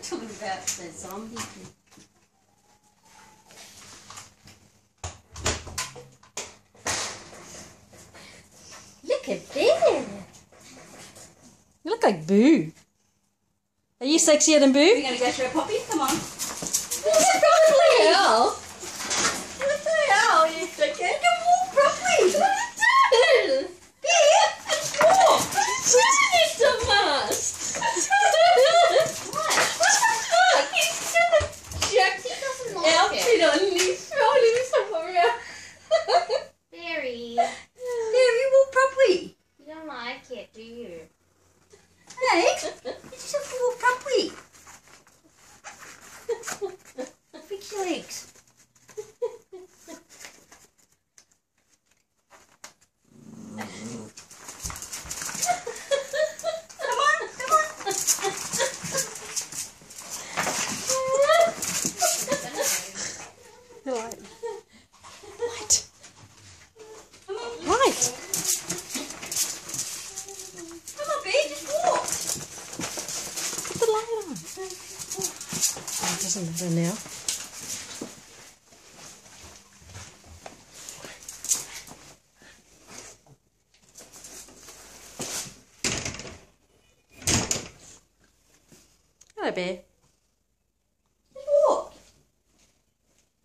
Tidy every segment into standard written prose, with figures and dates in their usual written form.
talking about the zombie thing. Look at Bear. You look like Boo. Are you sexier than Boo? We're going to go through a poppy? Come on. What the hell? What the hell? You think you can walk properly? What are you doing? Bear, just walk. It's a must. Look, he's got a jacket outfit on and he's throwing himself around. Barry, Bear, you walk properly. you don't like it, do you? Hey, you just have to walk properly. Fix your legs. Come on, come on. Right. What? Come on, Right. come on, Bear, just walk. Put the light on. Oh, it doesn't matter now. Hello, Bear. Just walk.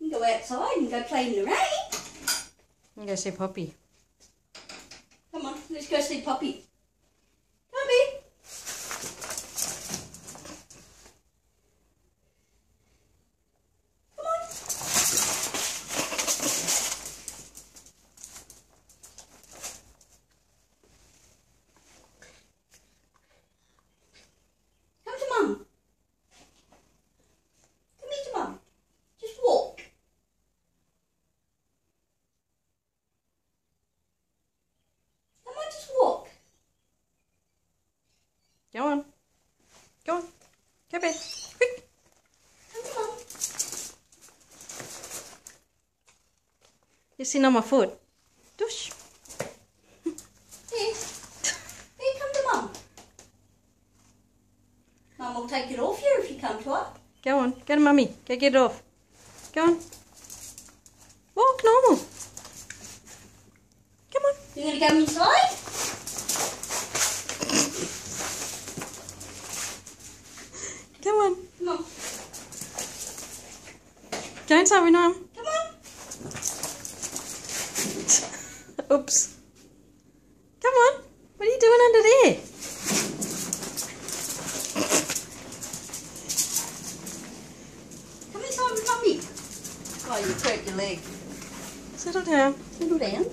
You can go outside and go play in the rain. I'm going to see Poppy. Come on, let's go see Poppy. Come on, Bear. Come on. Come to Mum. Come here to Mum. Just walk. Come on, just walk. Go on. Go on. Go, Bear. Quick. Come to Mum. You're sitting on my foot. Douche. Here. Here, come to Mum. Mum will take it off you if you come to her. Go on. Go to Mummy. Go get it off. Go on. Walk normal. Come on. You're going to go inside? Come on. Come on. Go inside with Mum. Come on. Oops. Come on. What are you doing under there? Come inside with Mummy. Oh, you hurt your leg. Settle down. Settle down.